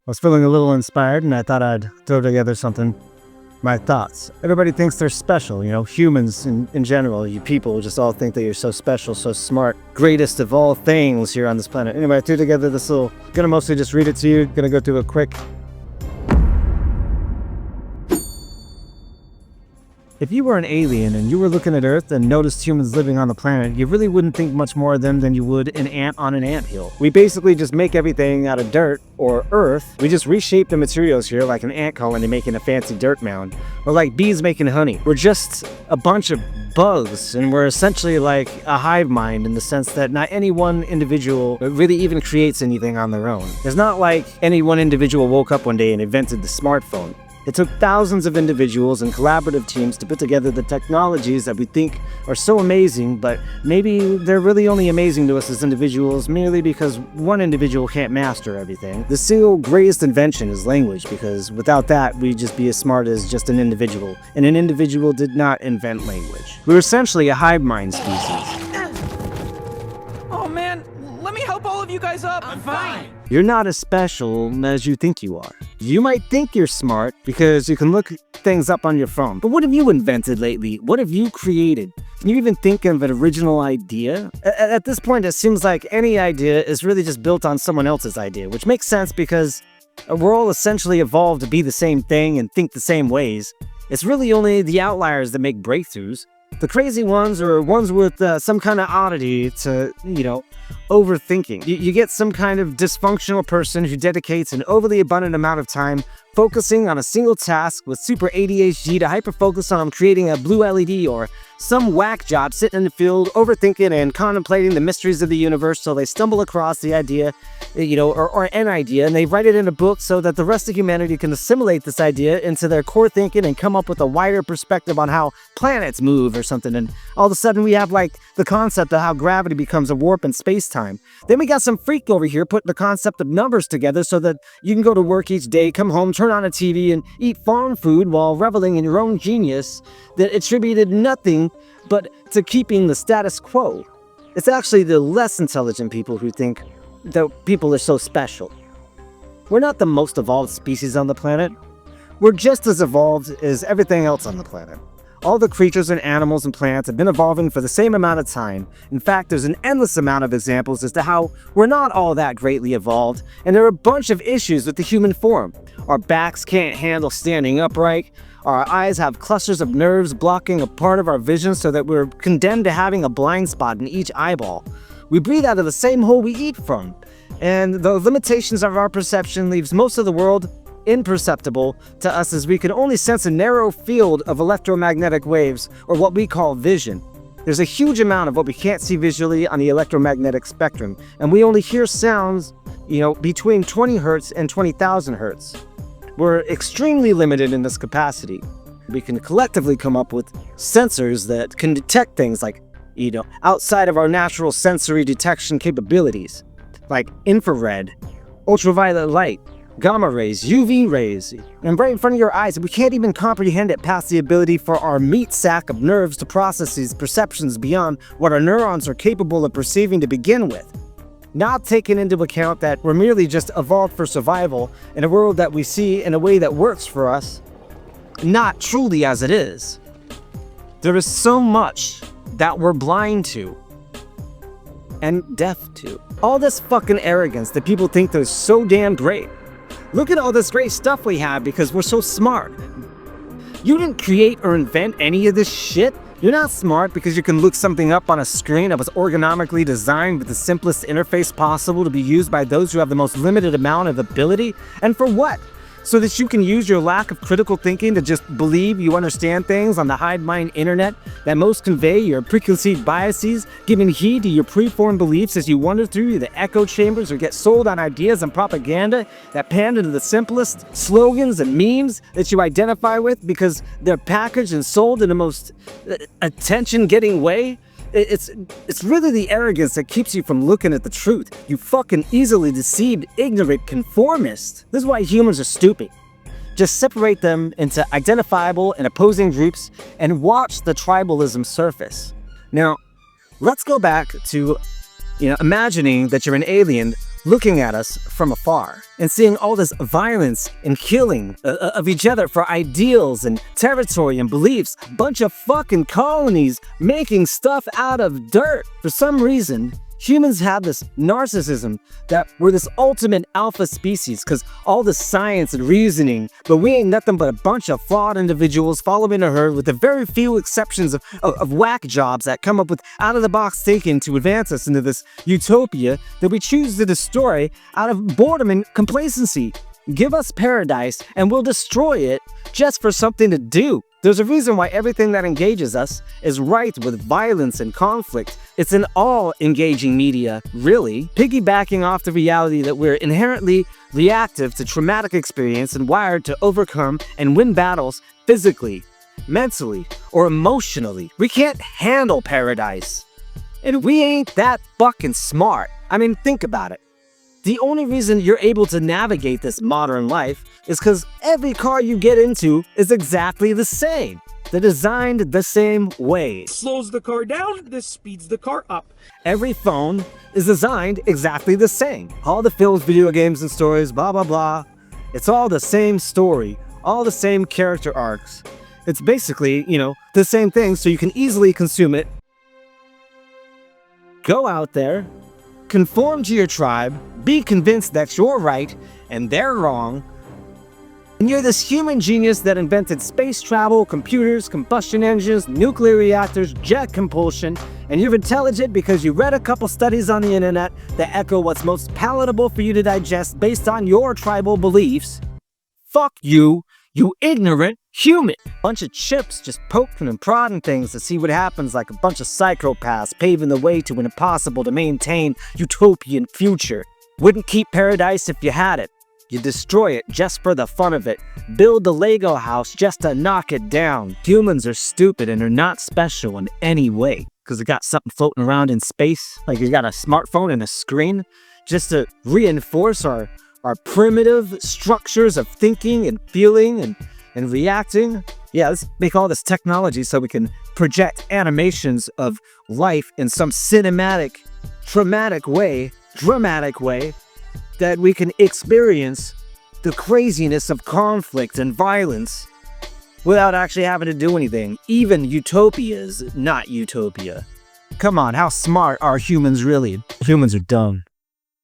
I was feeling a little inspired and I thought I'd throw together something. My thoughts. Everybody thinks they're special, humans in general, you people just all think that you're so special, so smart, greatest of all things here on this planet. Anyway, I threw together this gonna mostly just read it to you, gonna go through a quick. If you were an alien and you were looking at Earth and noticed humans living on the planet, you really wouldn't think much more of them than you would an ant on an anthill. We basically just make everything out of dirt or earth. We just reshape the materials here like an ant colony making a fancy dirt mound, or like bees making honey. We're just a bunch of bugs, and we're essentially like a hive mind in the sense that not any one individual really even creates anything on their own. It's not like any one individual woke up one day and invented the smartphone. It took thousands of individuals and collaborative teams to put together the technologies that we think are so amazing, but maybe they're really only amazing to us as individuals merely because one individual can't master everything. The single greatest invention is language, because without that, we'd just be as smart as just an individual, and an individual did not invent language. We're essentially a hive mind species. Oh man, let me help all of you guys up. I'm fine. You're not as special as you think you are. You might think you're smart because you can look things up on your phone. But what have you invented lately? What have you created? Can you even think of an original idea? At this point, it seems like any idea is really just built on someone else's idea, which makes sense because we're all essentially evolved to be the same thing and think the same ways. It's really only the outliers that make breakthroughs. The crazy ones are ones with some kind of oddity to, overthinking. You get some kind of dysfunctional person who dedicates an overly abundant amount of time focusing on a single task with super ADHD to hyper-focus on creating a blue LED, or some whack job sitting in the field overthinking and contemplating the mysteries of the universe till they stumble across the idea, or an idea, and they write it in a book so that the rest of humanity can assimilate this idea into their core thinking and come up with a wider perspective on how planets move or something. And all of a sudden we have like the concept of how gravity becomes a warp in space-time. Then we got some freak over here putting the concept of numbers together so that you can go to work each day, come home, turn on a TV, and eat farm food while reveling in your own genius that attributed nothing but to keeping the status quo. It's actually the less intelligent people who think that people are so special. We're not the most evolved species on the planet. We're just as evolved as everything else on the planet. All the creatures and animals and plants have been evolving for the same amount of time. In fact, there's an endless amount of examples as to how we're not all that greatly evolved, and there are a bunch of issues with the human form. Our backs can't handle standing upright. Our eyes have clusters of nerves blocking a part of our vision so that we're condemned to having a blind spot in each eyeball. We breathe out of the same hole we eat from, and the limitations of our perception leaves most of the world imperceptible to us, as we can only sense a narrow field of electromagnetic waves, or what we call vision. There's a huge amount of what we can't see visually on the electromagnetic spectrum, and we only hear sounds, between 20 hertz and 20,000 hertz. We're extremely limited in this capacity. We can collectively come up with sensors that can detect things like, outside of our natural sensory detection capabilities, like infrared, ultraviolet light, gamma rays, UV rays, and right in front of your eyes. We can't even comprehend it past the ability for our meat sack of nerves to process these perceptions beyond what our neurons are capable of perceiving to begin with. Not taking into account that we're merely just evolved for survival in a world that we see in a way that works for us, not truly as it is. There is so much that we're blind to and deaf to. All this fucking arrogance that people think they're so damn great. Look at all this great stuff we have because we're so smart. You didn't create or invent any of this shit. You're not smart because you can look something up on a screen that was ergonomically designed with the simplest interface possible to be used by those who have the most limited amount of ability. And for what? So that you can use your lack of critical thinking to just believe you understand things on the hive mind internet that most convey your preconceived biases, giving heed to your preformed beliefs as you wander through the echo chambers or get sold on ideas and propaganda that pander to the simplest slogans and memes that you identify with because they're packaged and sold in the most attention-getting way. It's really the arrogance that keeps you from looking at the truth. You fucking easily deceived, ignorant conformist. This is why humans are stupid. Just separate them into identifiable and opposing groups and watch the tribalism surface. Now, let's go back to, imagining that you're an alien looking at us from afar and seeing all this violence and killing of each other for ideals and territory and beliefs. Bunch of fucking colonies making stuff out of dirt. For some reason, humans have this narcissism that we're this ultimate alpha species because all the science and reasoning, but we ain't nothing but a bunch of flawed individuals following a herd with the very few exceptions of whack jobs that come up with out-of-the-box thinking to advance us into this utopia that we choose to destroy out of boredom and complacency. Give us paradise and we'll destroy it just for something to do. There's a reason why everything that engages us is rife with violence and conflict. It's in all engaging media, really, piggybacking off the reality that we're inherently reactive to traumatic experience and wired to overcome and win battles physically, mentally, or emotionally. We can't handle paradise. And we ain't that fucking smart. I mean, think about it. The only reason you're able to navigate this modern life is because every car you get into is exactly the same. They're designed the same way. Slows the car down, this speeds the car up. Every phone is designed exactly the same. All the films, video games, and stories, blah, blah, blah. It's all the same story, all the same character arcs. It's basically, the same thing, so you can easily consume it. Go out there, conform to your tribe, be convinced that you're right and they're wrong, and you're this human genius that invented space travel, computers, combustion engines, nuclear reactors, jet propulsion, and you're intelligent because you read a couple studies on the internet that echo what's most palatable for you to digest based on your tribal beliefs. Fuck you, you ignorant human! Bunch of chips just poking and prodding things to see what happens, like a bunch of psychopaths paving the way to an impossible to maintain utopian future. Wouldn't keep paradise if you had it. You destroy it just for the fun of it. Build the Lego house just to knock it down. Humans are stupid and are not special in any way. Because they got something floating around in space, like you got a smartphone and a screen, just to reinforce our primitive structures of thinking and feeling and reacting. Yeah, let's make all this technology so we can project animations of life in some cinematic, dramatic way that we can experience the craziness of conflict and violence without actually having to do anything. Even utopia's not utopia. Come on, how smart are humans really? Humans are dumb.